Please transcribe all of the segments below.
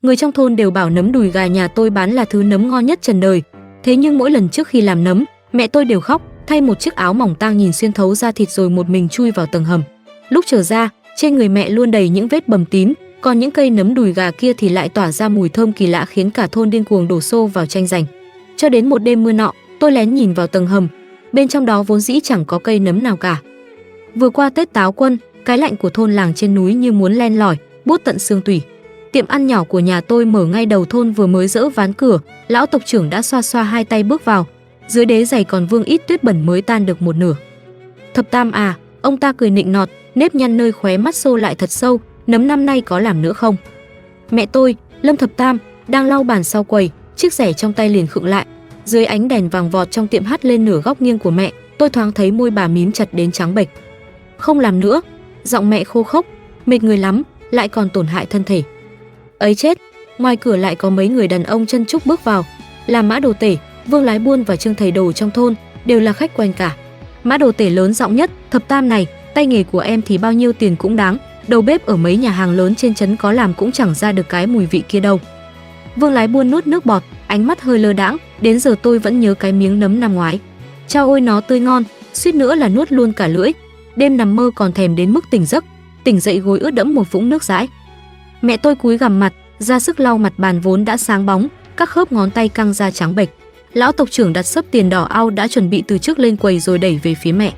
Người trong thôn đều bảo nấm đùi gà nhà tôi bán là thứ nấm ngon nhất trần đời. Thế nhưng mỗi lần trước khi làm nấm, mẹ tôi đều khóc, thay một chiếc áo mỏng tang nhìn xuyên thấu da thịt rồi một mình chui vào tầng hầm. Lúc trở ra, trên người mẹ luôn đầy những vết bầm tím, còn những cây nấm đùi gà kia thì lại tỏa ra mùi thơm kỳ lạ khiến cả thôn điên cuồng đổ xô vào tranh giành. Cho đến một đêm mưa nọ, tôi lén nhìn vào tầng hầm, bên trong đó vốn dĩ chẳng có cây nấm nào cả. Vừa qua Tết Táo Quân, cái lạnh của thôn làng trên núi như muốn len lỏi, buốt tận xương tủy. Tiệm ăn nhỏ của nhà tôi mở ngay đầu thôn vừa mới dỡ ván cửa, lão tộc trưởng đã xoa xoa hai tay bước vào. Dưới đế giày còn vương ít tuyết bẩn mới tan được một nửa. Thập Tam à, ông ta cười nịnh nọt, nếp nhăn nơi khóe mắt xô lại thật sâu, nấm năm nay có làm nữa không? Mẹ tôi, Lâm Thập Tam, đang lau bàn sau quầy, chiếc rẻ trong tay liền khựng lại. Dưới ánh đèn vàng vọt trong tiệm hắt lên nửa góc nghiêng của mẹ, tôi thoáng thấy môi bà mím chặt đến trắng bệch. Không làm nữa, giọng mẹ khô khốc, mệt người lắm, lại còn tổn hại thân thể. Ấy chết, ngoài cửa lại có mấy người đàn ông chân trúc bước vào, là Mã Đồ Tể, Vương Lái Buôn và Trương Thầy Đồ trong thôn, đều là khách quen cả. Mã Đồ Tể lớn giọng nhất, Thập Tam này, tay nghề của em thì bao nhiêu tiền cũng đáng, đầu bếp ở mấy nhà hàng lớn trên trấn có làm cũng chẳng ra được cái mùi vị kia đâu. Vương Lái Buôn nuốt nước bọt, ánh mắt hơi lơ đãng, đến giờ tôi vẫn nhớ cái miếng nấm năm ngoái. Chao ôi nó tươi ngon, suýt nữa là nuốt luôn cả lưỡi. Đêm nằm mơ còn thèm đến mức tỉnh giấc, tỉnh dậy gối ướt đẫm một vũng nước dãi. Mẹ tôi cúi gằm mặt, ra sức lau mặt bàn vốn đã sáng bóng, các khớp ngón tay căng ra trắng bệch. Lão tộc trưởng đặt xấp tiền đỏ ao đã chuẩn bị từ trước lên quầy rồi đẩy về phía mẹ.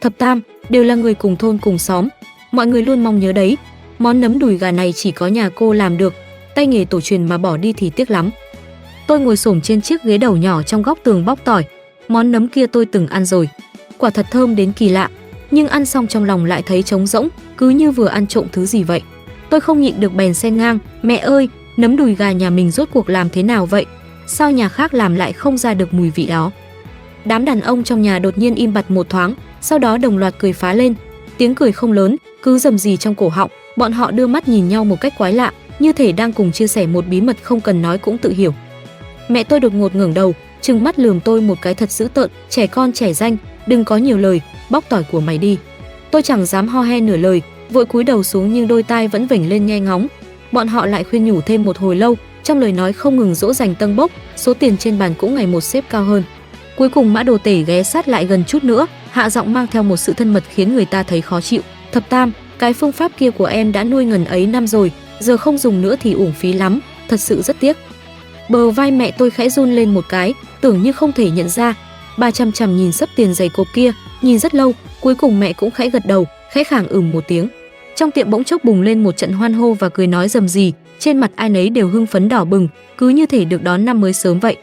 Thập Tam, đều là người cùng thôn cùng xóm, mọi người luôn mong nhớ đấy. Món nấm đùi gà này chỉ có nhà cô làm được, tay nghề tổ truyền mà bỏ đi thì tiếc lắm. Tôi ngồi xổm trên chiếc ghế đầu nhỏ trong góc tường bóc tỏi. Món nấm kia tôi từng ăn rồi, quả thật thơm đến kỳ lạ, nhưng ăn xong trong lòng lại thấy trống rỗng, cứ như vừa ăn trộm thứ gì vậy. Tôi không nhịn được bèn xen ngang, mẹ ơi, nấm đùi gà nhà mình rốt cuộc làm thế nào vậy? Sao nhà khác làm lại không ra được mùi vị đó? Đám đàn ông trong nhà đột nhiên im bặt một thoáng, sau đó đồng loạt cười phá lên. Tiếng cười không lớn, cứ rầm rì trong cổ họng, bọn họ đưa mắt nhìn nhau một cách quái lạ, như thể đang cùng chia sẻ một bí mật không cần nói cũng tự hiểu. Mẹ tôi đột ngột ngẩng đầu, trừng mắt lườm tôi một cái thật dữ tợn, trẻ con trẻ danh, đừng có nhiều lời, bóc tỏi của mày đi. Tôi chẳng dám ho he nửa lời, vội cúi đầu xuống nhưng đôi tai vẫn vểnh lên nghe ngóng. Bọn họ lại khuyên nhủ thêm một hồi lâu, trong lời nói không ngừng dỗ dành tâng bốc, số tiền trên bàn cũng ngày một xếp cao hơn. Cuối cùng Mã Đồ Tể ghé sát lại gần chút nữa, hạ giọng mang theo một sự thân mật khiến người ta thấy khó chịu. Thập Tam, cái phương pháp kia của em đã nuôi ngần ấy năm rồi, giờ không dùng nữa thì uổng phí lắm, thật sự rất tiếc. Bờ vai mẹ tôi khẽ run lên một cái, tưởng như không thể nhận ra. Bà chằm chằm nhìn xấp tiền dày cộp kia, nhìn rất lâu, cuối cùng mẹ cũng khẽ gật đầu, khẽ khàng một tiếng. Trong tiệm bỗng chốc bùng lên một trận hoan hô và cười nói rầm rì, trên mặt ai nấy đều hưng phấn đỏ bừng, cứ như thể được đón năm mới sớm vậy.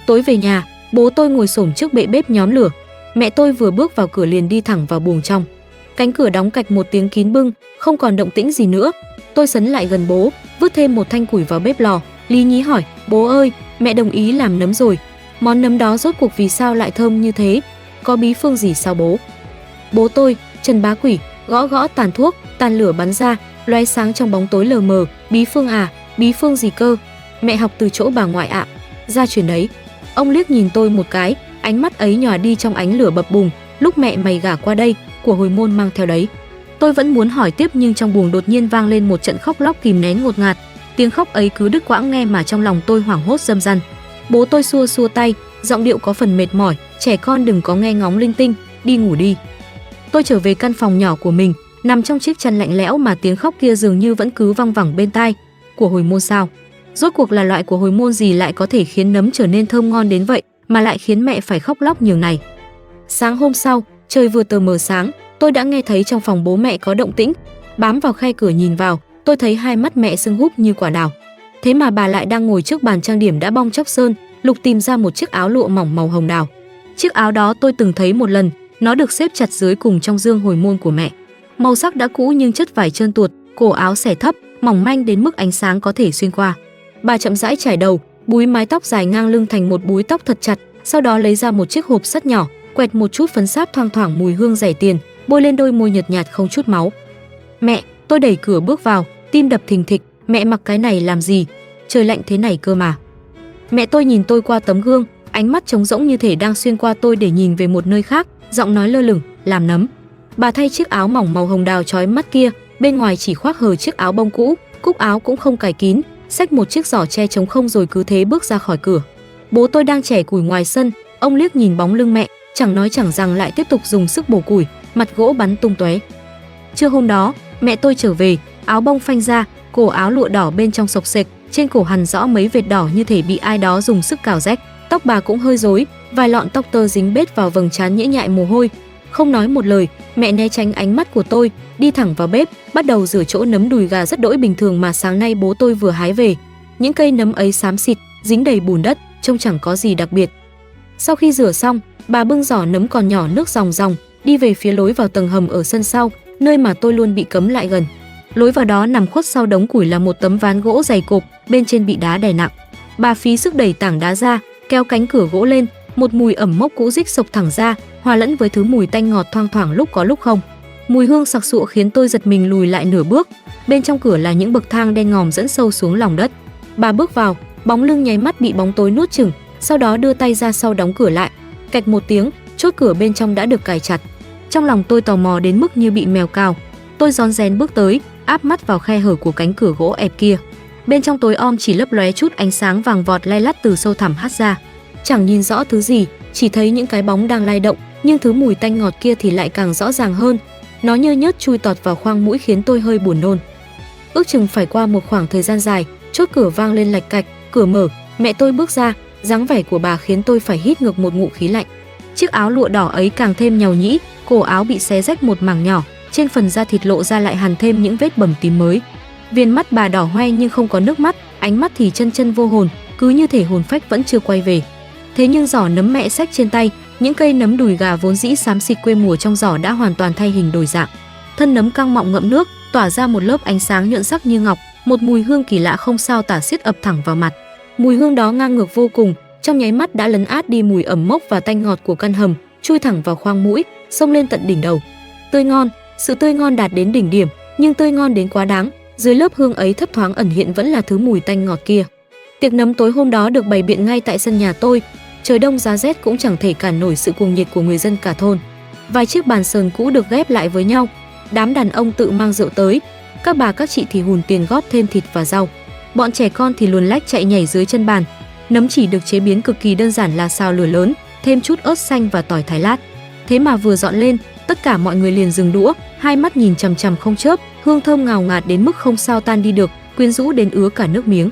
Tối về nhà, bố tôi ngồi xổm trước bệ bếp nhóm lửa, mẹ tôi vừa bước vào cửa liền đi thẳng vào buồng trong. Cánh cửa đóng cạch một tiếng kín bưng, không còn động tĩnh gì nữa. Tôi sấn lại gần bố, vứt thêm một thanh củi vào bếp lò, lý nhí hỏi, bố ơi, mẹ đồng ý làm nấm rồi, món nấm đó rốt cuộc vì sao lại thơm như thế, có bí phương gì sao bố? Bố tôi, Trần Bá Quỷ, gõ gõ tàn thuốc, tàn lửa bắn ra, lóe sáng trong bóng tối lờ mờ. Bí phương à, bí phương gì cơ? Mẹ học từ chỗ bà ngoại ạ. Gia truyền đấy. Ông liếc nhìn tôi một cái, ánh mắt ấy nhòa đi trong ánh lửa bập bùng. Lúc mẹ mày gả qua đây, của hồi môn mang theo đấy. Tôi vẫn muốn hỏi tiếp nhưng trong buồng đột nhiên vang lên một trận khóc lóc kìm nén ngột ngạt. Tiếng khóc ấy cứ đứt quãng nghe mà trong lòng tôi hoảng hốt râm ran. Bố tôi xua xua tay, giọng điệu có phần mệt mỏi, trẻ con đừng có nghe ngóng linh tinh, đi ngủ đi. Tôi trở về căn phòng nhỏ của mình, nằm trong chiếc chăn lạnh lẽo mà tiếng khóc kia dường như vẫn cứ văng vẳng bên tai. Của hồi môn sao? Rốt cuộc là loại của hồi môn gì lại có thể khiến nấm trở nên thơm ngon đến vậy, mà lại khiến mẹ phải khóc lóc nhường này? Sáng hôm sau, trời vừa tờ mờ sáng, tôi đã nghe thấy trong phòng bố mẹ có động tĩnh. Bám vào khe cửa nhìn vào, tôi thấy hai mắt mẹ sưng húp như quả đào. Thế mà bà lại đang ngồi trước bàn trang điểm đã bong chóc sơn, lục tìm ra một chiếc áo lụa mỏng màu hồng đào. Chiếc áo đó tôi từng thấy một lần, nó được xếp chặt dưới cùng trong dương hồi môn của mẹ. Màu sắc đã cũ nhưng chất vải trơn tuột, cổ áo xẻ thấp, mỏng manh đến mức ánh sáng có thể xuyên qua. Bà chậm rãi chải đầu, búi mái tóc dài ngang lưng thành một búi tóc thật chặt, sau đó lấy ra một chiếc hộp sắt nhỏ, quẹt một chút phấn sáp thoang thoảng mùi hương rẻ tiền, bôi lên đôi môi nhợt nhạt không chút máu. Mẹ, tôi đẩy cửa bước vào, tim đập thình thịch, mẹ mặc cái này làm gì? Trời lạnh thế này cơ mà. Mẹ tôi nhìn tôi qua tấm gương, ánh mắt trống rỗng như thể đang xuyên qua tôi để nhìn về một nơi khác, giọng nói lơ lửng, làm nấm. Bà thay chiếc áo mỏng màu hồng đào chói mắt kia, bên ngoài chỉ khoác hờ chiếc áo bông cũ, cúc áo cũng không cài kín, xách một chiếc giỏ tre trống không rồi cứ thế bước ra khỏi cửa. Bố tôi đang chẻ củi ngoài sân, ông liếc nhìn bóng lưng mẹ, chẳng nói chẳng rằng lại tiếp tục dùng sức bổ củi, mặt gỗ bắn tung tóe. Trưa hôm đó, mẹ tôi trở về, áo bông phanh ra, cổ áo lụa đỏ bên trong xộc xệch, trên cổ hằn rõ mấy vệt đỏ như thể bị ai đó dùng sức cào rách. Tóc bà cũng hơi rối, vài lọn tóc tơ dính bết vào vầng trán nhễ nhại mồ hôi. Không nói một lời, mẹ né tránh ánh mắt của tôi, đi thẳng vào bếp, bắt đầu rửa chỗ nấm đùi gà rất đỗi bình thường mà sáng nay bố tôi vừa hái về. Những cây nấm ấy xám xịt, dính đầy bùn đất, trông chẳng có gì đặc biệt. Sau khi rửa xong, bà bưng giỏ nấm còn nhỏ nước ròng ròng, đi về phía lối vào tầng hầm ở sân sau, nơi mà tôi luôn bị cấm lại gần. Lối vào đó nằm khuất sau đống củi là một tấm ván gỗ dày cộp, bên trên bị đá đè nặng. Bà phí sức đẩy tảng đá ra, kéo cánh cửa gỗ lên, một mùi ẩm mốc cũ rích xộc thẳng ra, hòa lẫn với thứ mùi tanh ngọt thoang thoảng lúc có lúc không. Mùi hương sặc sụa khiến tôi giật mình lùi lại nửa bước. Bên trong cửa là những bậc thang đen ngòm dẫn sâu xuống lòng đất. Bà bước vào, bóng lưng nháy mắt bị bóng tối nuốt chửng, sau đó đưa tay ra sau đóng cửa lại. Cạch một tiếng, chốt cửa bên trong đã được cài chặt. Trong lòng tôi tò mò đến mức như bị mèo cào. Tôi rón rén bước tới, áp mắt vào khe hở của cánh cửa gỗ ẹp kia. Bên trong tối om chỉ lấp lóe chút ánh sáng vàng vọt lay lắt từ sâu thẳm hắt ra. Chẳng nhìn rõ thứ gì, chỉ thấy những cái bóng đang lay động, nhưng thứ mùi tanh ngọt kia thì lại càng rõ ràng hơn. Nó nhơ nhớt chui tọt vào khoang mũi khiến tôi hơi buồn nôn. Ước chừng phải qua một khoảng thời gian dài, chốt cửa vang lên lạch cạch, cửa mở, mẹ tôi bước ra, dáng vẻ của bà khiến tôi phải hít ngược một ngụm khí lạnh. Chiếc áo lụa đỏ ấy càng thêm nhàu nhĩ, cổ áo bị xé rách một mảng nhỏ, trên phần da thịt lộ ra lại hằn thêm những vết bầm tím mới. Viền mắt bà đỏ hoe nhưng không có nước mắt, ánh mắt thì chân chân vô hồn, cứ như thể hồn phách vẫn chưa quay về. Thế nhưng giỏ nấm mẹ xách trên tay, những cây nấm đùi gà vốn dĩ xám xịt quê mùa trong giỏ đã hoàn toàn thay hình đổi dạng. Thân nấm căng mọng ngậm nước, tỏa ra một lớp ánh sáng nhuận sắc như ngọc, một mùi hương kỳ lạ không sao tả xiết ập thẳng vào mặt. Mùi hương đó ngang ngược vô cùng, trong nháy mắt đã lấn át đi mùi ẩm mốc và tanh ngọt của căn hầm, chui thẳng vào khoang mũi, xông lên tận đỉnh đầu. Tươi ngon, sự tươi ngon đạt đến đỉnh điểm, nhưng tươi ngon đến quá đáng, dưới lớp hương ấy thấp thoáng ẩn hiện vẫn là thứ mùi tanh ngọt kia. Tiệc nấm tối hôm đó được bày biện ngay tại sân nhà tôi. Trời đông giá rét cũng chẳng thể cản nổi sự cuồng nhiệt của người dân cả thôn. Vài chiếc bàn sờn cũ được ghép lại với nhau, đám đàn ông tự mang rượu tới, các bà các chị thì hùn tiền góp thêm thịt và rau. Bọn trẻ con thì luồn lách chạy nhảy dưới chân bàn. Nấm chỉ được chế biến cực kỳ đơn giản là xào lửa lớn, thêm chút ớt xanh và tỏi thái lát. Thế mà vừa dọn lên, tất cả mọi người liền dừng đũa, hai mắt nhìn chằm chằm không chớp, hương thơm ngào ngạt đến mức không sao tan đi được, quyến rũ đến ứa cả nước miếng.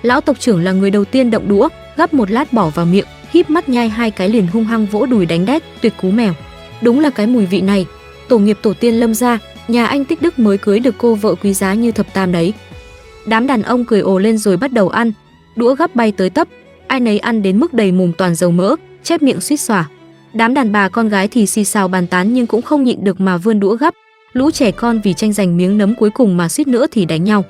Lão tộc trưởng là người đầu tiên động đũa, gắp một lát bỏ vào miệng, híp mắt nhai hai cái liền hung hăng vỗ đùi đánh đét, tuyệt cú mèo. Đúng là cái mùi vị này, tổ nghiệp tổ tiên Lâm gia, nhà anh Tích Đức mới cưới được cô vợ quý giá như thập tam đấy. Đám đàn ông cười ồ lên rồi bắt đầu ăn, đũa gắp bay tới tấp, ai nấy ăn đến mức đầy mồm toàn dầu mỡ, chép miệng suýt xòa. Đám đàn bà con gái thì xì xào bàn tán nhưng cũng không nhịn được mà vươn đũa gắp. Lũ trẻ con vì tranh giành miếng nấm cuối cùng mà suýt nữa thì đánh nhau.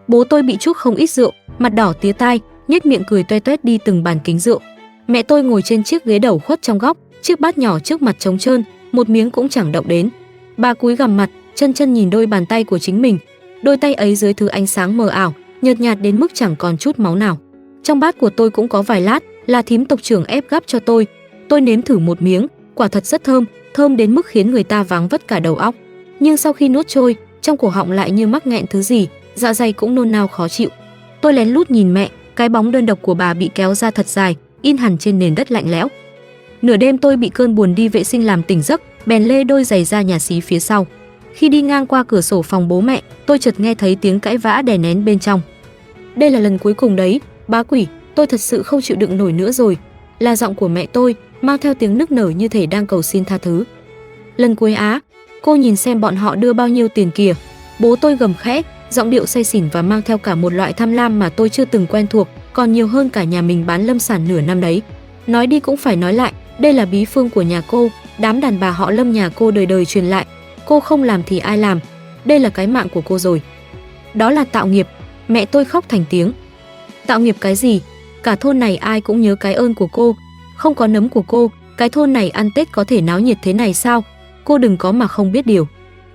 Bố tôi bị chuốc không ít rượu, mặt đỏ tía tai, nhếch miệng cười toe toét đi từng bàn kính rượu. Mẹ tôi ngồi trên chiếc ghế đầu khuất trong góc, chiếc bát nhỏ trước mặt trống trơn, một miếng cũng chẳng động đến. Bà cúi gằm mặt, chân chân nhìn đôi bàn tay của chính mình. Đôi tay ấy dưới thứ ánh sáng mờ ảo, nhợt nhạt đến mức chẳng còn chút máu nào. Trong bát của tôi cũng có vài lát, là thím tộc trưởng ép gắp cho tôi. Tôi nếm thử một miếng, quả thật rất thơm, thơm đến mức khiến người ta váng vất cả đầu óc. Nhưng sau khi nuốt trôi, trong cổ họng lại như mắc nghẹn thứ gì, dạ dày cũng nôn nao khó chịu. Tôi lén lút nhìn mẹ, cái bóng đơn độc của bà bị kéo ra thật dài, in hẳn trên nền đất lạnh lẽo. Nửa đêm tôi bị cơn buồn đi vệ sinh làm tỉnh giấc, bèn lê đôi giày ra nhà xí phía sau. Khi đi ngang qua cửa sổ phòng bố mẹ, tôi chợt nghe thấy tiếng cãi vã đè nén bên trong. Đây là lần cuối cùng đấy, bá quỷ, tôi thật sự không chịu đựng nổi nữa rồi. Là giọng của mẹ tôi, mang theo tiếng nức nở như thể đang cầu xin tha thứ. Lần cuối á, cô nhìn xem bọn họ đưa bao nhiêu tiền kìa. Bố tôi gầm khẽ, giọng điệu say xỉn và mang theo cả một loại tham lam mà tôi chưa từng quen thuộc, còn nhiều hơn cả nhà mình bán lâm sản nửa năm đấy. Nói đi cũng phải nói lại, đây là bí phương của nhà cô, đám đàn bà họ Lâm nhà cô đời đời truyền lại. Cô không làm thì ai làm, đây là cái mạng của cô rồi. Đó là tạo nghiệp. Mẹ tôi khóc thành tiếng. Tạo nghiệp cái gì? Cả thôn này ai cũng nhớ cái ơn của cô. Không có nấm của cô, cái thôn này ăn Tết có thể náo nhiệt thế này sao? Cô đừng có mà không biết điều.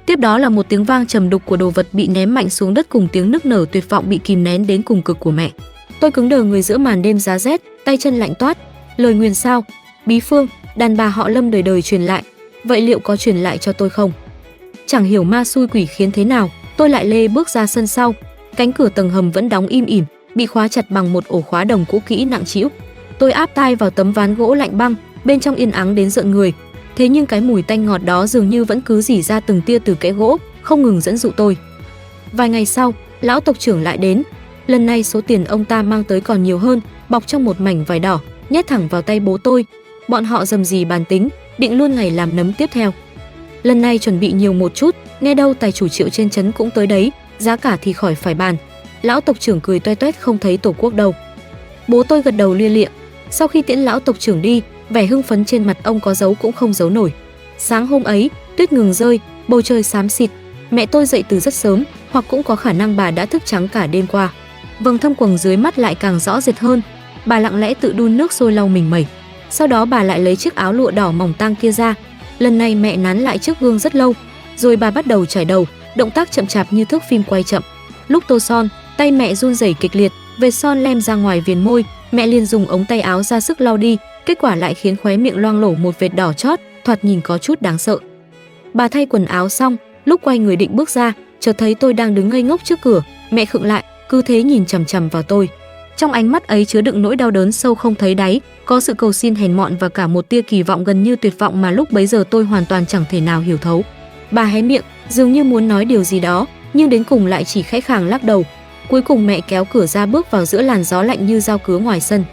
Tiếp đó là một tiếng vang trầm đục của đồ vật bị ném mạnh xuống đất cùng tiếng nức nở tuyệt vọng bị kìm nén đến cùng cực của mẹ. Tôi cứng đờ người giữa màn đêm giá rét, tay chân lạnh toát. Lời nguyền sao? Bí phương, đàn bà họ Lâm đời đời truyền lại. Vậy liệu có truyền lại cho tôi không? Chẳng hiểu ma xui quỷ khiến thế nào, tôi lại lê bước ra sân sau. Cánh cửa tầng hầm vẫn đóng im ỉm, bị khóa chặt bằng một ổ khóa đồng cũ kỹ nặng trĩu. Tôi áp tai vào tấm ván gỗ lạnh băng, bên trong yên ắng đến rợn người. Thế nhưng cái mùi tanh ngọt đó dường như vẫn cứ rỉ ra từng tia từ kẽ gỗ, không ngừng dẫn dụ tôi. Vài ngày sau, lão tộc trưởng lại đến. Lần này số tiền ông ta mang tới còn nhiều hơn, bọc trong một mảnh vải đỏ, nhét thẳng vào tay bố tôi. Bọn họ rầm rì bàn tính, định luôn ngày làm nấm tiếp theo. Lần này chuẩn bị nhiều một chút, nghe đâu tài chủ Triệu trên trấn cũng tới đấy, giá cả thì khỏi phải bàn. Lão tộc trưởng cười toe toét không thấy tổ quốc đâu. Bố tôi gật đầu lia lịa. Sau khi tiễn lão tộc trưởng đi, vẻ hưng phấn trên mặt ông có giấu cũng không giấu nổi. Sáng hôm ấy, tuyết ngừng rơi, bầu trời xám xịt. Mẹ tôi dậy từ rất sớm, hoặc cũng có khả năng bà đã thức trắng cả đêm qua. Vầng thâm quầng dưới mắt lại càng rõ rệt hơn. Bà lặng lẽ tự đun nước sôi lau mình mẩy. Sau đó bà lại lấy chiếc áo lụa đỏ mỏng tang kia ra. Lần này mẹ nán lại trước gương rất lâu, rồi bà bắt đầu chải đầu, động tác chậm chạp như thước phim quay chậm. Lúc tô son, tay mẹ run rẩy kịch liệt, vệt son lem ra ngoài viền môi, mẹ liền dùng ống tay áo ra sức lau đi, kết quả lại khiến khóe miệng loang lổ một vệt đỏ chót, thoạt nhìn có chút đáng sợ. Bà thay quần áo xong, lúc quay người định bước ra, chợt thấy tôi đang đứng ngây ngốc trước cửa, mẹ khựng lại, cứ thế nhìn chằm chằm vào tôi. Trong ánh mắt ấy chứa đựng nỗi đau đớn sâu không thấy đáy, có sự cầu xin hèn mọn và cả một tia kỳ vọng gần như tuyệt vọng mà lúc bấy giờ tôi hoàn toàn chẳng thể nào hiểu thấu. Bà hé miệng, dường như muốn nói điều gì đó, nhưng đến cùng lại chỉ khẽ khàng lắc đầu. Cuối cùng mẹ kéo cửa ra bước vào giữa làn gió lạnh như dao cứa ngoài sân.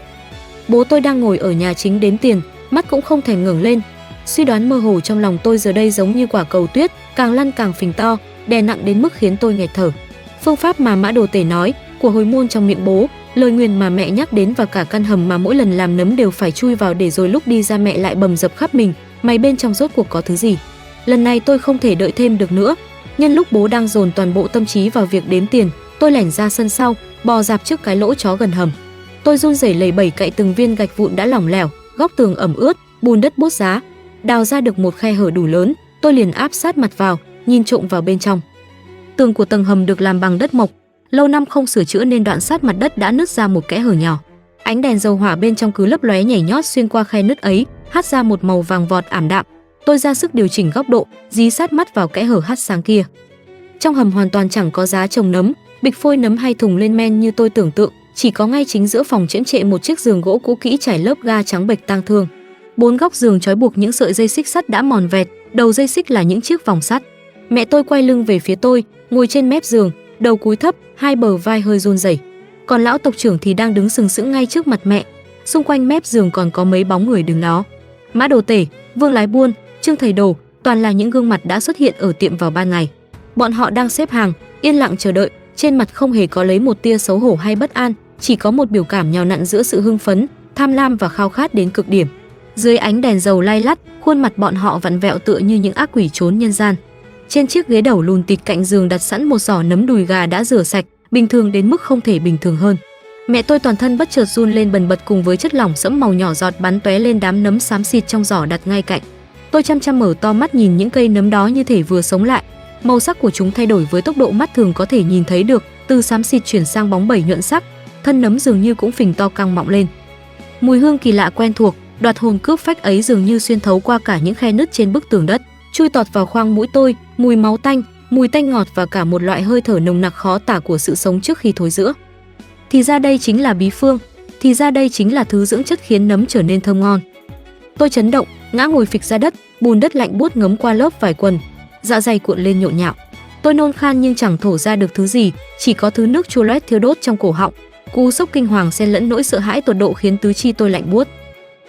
Bố tôi đang ngồi ở nhà chính đếm tiền, mắt cũng không thèm ngẩng lên. Suy đoán mơ hồ trong lòng tôi giờ đây giống như quả cầu tuyết, càng lăn càng phình to, đè nặng đến mức khiến tôi nghẹt thở. Phương pháp mà Mã Đồ Tể nói, của hồi môn trong miệng bố, lời nguyền mà mẹ nhắc đến và cả căn hầm mà mỗi lần làm nấm đều phải chui vào để rồi lúc đi ra mẹ lại bầm dập khắp mình, mày bên trong rốt cuộc có thứ gì. Lần này tôi không thể đợi thêm được nữa. Nhân lúc bố đang dồn toàn bộ tâm trí vào việc đếm tiền, tôi lẻn ra sân sau, bò dạp trước cái lỗ chó gần hầm. Tôi run rẩy lầy bẩy cạy từng viên gạch vụn đã lỏng lẻo, góc tường ẩm ướt, bùn đất bốt giá. Đào ra được một khe hở đủ lớn, tôi liền áp sát mặt vào, nhìn trộm vào bên trong. Tường của tầng hầm được làm bằng đất mộc, lâu năm không sửa chữa nên đoạn sát mặt đất đã nứt ra một kẽ hở nhỏ. Ánh đèn dầu hỏa bên trong cứ lấp lóe nhảy nhót xuyên qua khe nứt ấy, hắt ra một màu vàng vọt ảm đạm. Tôi ra sức điều chỉnh góc độ, dí sát mắt vào kẽ hở hắt sáng kia. Trong hầm hoàn toàn chẳng có giá trồng nấm, bịch phôi nấm hay thùng lên men như tôi tưởng tượng, chỉ có ngay chính giữa phòng chễm chệ một chiếc giường gỗ cũ kỹ trải lớp ga trắng bệch tang thương. Bốn góc giường trói buộc những sợi dây xích sắt đã mòn vẹt, đầu dây xích là những chiếc vòng sắt. Mẹ tôi quay lưng về phía tôi, ngồi trên mép giường, đầu cúi thấp, hai bờ vai hơi run rẩy. Còn lão tộc trưởng thì đang đứng sừng sững ngay trước mặt mẹ. Xung quanh mép giường còn có mấy bóng người đứng đó. Mã Đồ Tể, Vương Lái Buôn, Trương Thầy Đồ, toàn là những gương mặt đã xuất hiện ở tiệm vào ban ngày. Bọn họ đang xếp hàng, yên lặng chờ đợi, trên mặt không hề có lấy một tia xấu hổ hay bất an, chỉ có một biểu cảm nhào nặn giữa sự hưng phấn, tham lam và khao khát đến cực điểm. Dưới ánh đèn dầu lay lắt, khuôn mặt bọn họ vặn vẹo tựa như những ác quỷ trốn nhân gian. Trên chiếc ghế đầu lùn tịt cạnh giường đặt sẵn một giỏ nấm đùi gà đã rửa sạch, bình thường đến mức không thể bình thường hơn. Mẹ tôi toàn thân bất chợt run lên bần bật cùng với chất lỏng sẫm màu nhỏ giọt bắn tóe lên đám nấm xám xịt trong giỏ đặt ngay cạnh. Tôi chăm chăm mở to mắt nhìn những cây nấm đó như thể vừa sống lại. Màu sắc của chúng thay đổi với tốc độ mắt thường có thể nhìn thấy được, từ xám xịt chuyển sang bóng bẩy nhuận sắc, thân nấm dường như cũng phình to căng mọng lên. Mùi hương kỳ lạ quen thuộc, đoạt hồn cướp phách ấy dường như xuyên thấu qua cả những khe nứt trên bức tường đất, chui tọt vào khoang mũi tôi, mùi máu tanh, mùi tanh ngọt và cả một loại hơi thở nồng nặc khó tả của sự sống trước khi thối rữa. Thì ra đây chính là bí phương, thì ra đây chính là thứ dưỡng chất khiến nấm trở nên thơm ngon. Tôi chấn động, ngã ngồi phịch ra đất, bùn đất lạnh buốt ngấm qua lớp vải quần, dạ dày cuộn lên nhộn nhạo. Tôi nôn khan nhưng chẳng thổ ra được thứ gì, chỉ có thứ nước chua loét thiêu đốt trong cổ họng. Cú sốc kinh hoàng xen lẫn nỗi sợ hãi tột độ khiến tứ chi tôi lạnh buốt.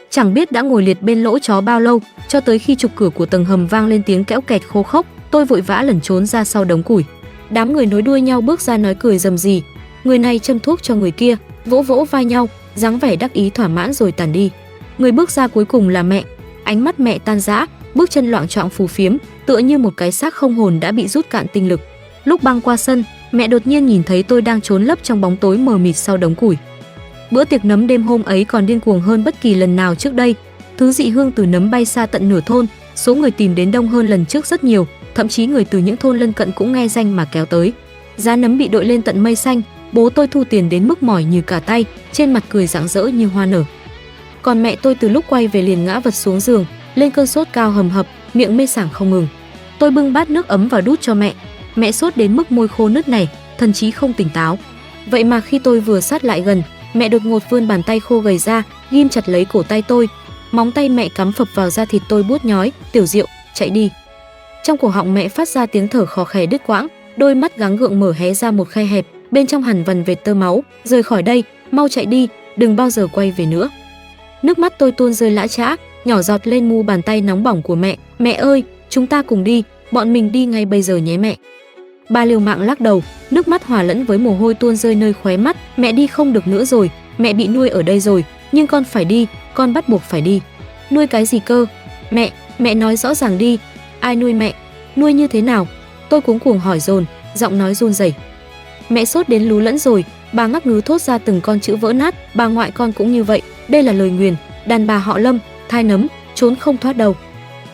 Chẳng biết đã ngồi liệt bên lỗ chó bao lâu, cho tới khi trục cửa của tầng hầm vang lên tiếng kéo kẹt khô khốc, tôi vội vã lẩn trốn ra sau đống củi. Đám người nối đuôi nhau bước ra nói cười rầm rì, người này châm thuốc cho người kia, vỗ vỗ vai nhau, dáng vẻ đắc ý thỏa mãn rồi tàn đi. Người bước ra cuối cùng là mẹ, ánh mắt mẹ tan rã, bước chân loạng choạng phù phiếm, tựa như một cái xác không hồn đã bị rút cạn tinh lực. Lúc băng qua sân, mẹ đột nhiên nhìn thấy tôi đang trốn lấp trong bóng tối mờ mịt sau đống củi. Bữa tiệc nấm đêm hôm ấy còn điên cuồng hơn bất kỳ lần nào trước đây. Thứ dị hương từ nấm bay xa tận nửa thôn, số người tìm đến đông hơn lần trước rất nhiều, thậm chí người từ những thôn lân cận cũng nghe danh mà kéo tới. Giá nấm bị đội lên tận mây xanh, bố tôi thu tiền đến mức mỏi như cả tay, trên mặt cười rạng rỡ như hoa nở. Còn mẹ tôi từ lúc quay về liền ngã vật xuống giường, lên cơn sốt cao hầm hập, miệng mê sảng không ngừng. Tôi bưng bát nước ấm và đút cho mẹ. Mẹ sốt đến mức môi khô nứt này, thần trí không tỉnh táo. Vậy mà khi tôi vừa sát lại gần, mẹ đột ngột vươn bàn tay khô gầy ra, ghim chặt lấy cổ tay tôi. Móng tay mẹ cắm phập vào da thịt tôi buốt nhói. Tiểu Diệu, chạy đi. Trong cổ họng mẹ phát ra tiếng thở khò khè đứt quãng, đôi mắt gắng gượng mở hé ra một khe hẹp, bên trong hằn vằn vệt tơ máu. Rời khỏi đây, mau chạy đi, đừng bao giờ quay về nữa. Nước mắt tôi tuôn rơi lã chã, nhỏ giọt lên mu bàn tay nóng bỏng của mẹ. Mẹ ơi, chúng ta cùng đi, bọn mình đi ngay bây giờ nhé mẹ. Bà liều mạng lắc đầu, nước mắt hòa lẫn với mồ hôi tuôn rơi nơi khóe mắt. Mẹ đi không được nữa rồi, mẹ bị nuôi ở đây rồi, nhưng con phải đi, con bắt buộc phải đi. Nuôi cái gì cơ? Mẹ nói rõ ràng đi. Ai nuôi mẹ? Nuôi như thế nào? Tôi cuống cuồng hỏi dồn, giọng nói run rẩy. Mẹ sốt đến lú lẫn rồi, bà ngắc ngứ thốt ra từng con chữ vỡ nát. Bà ngoại con cũng như vậy, đây là lời nguyền, đàn bà họ Lâm, thai nấm, trốn không thoát đâu.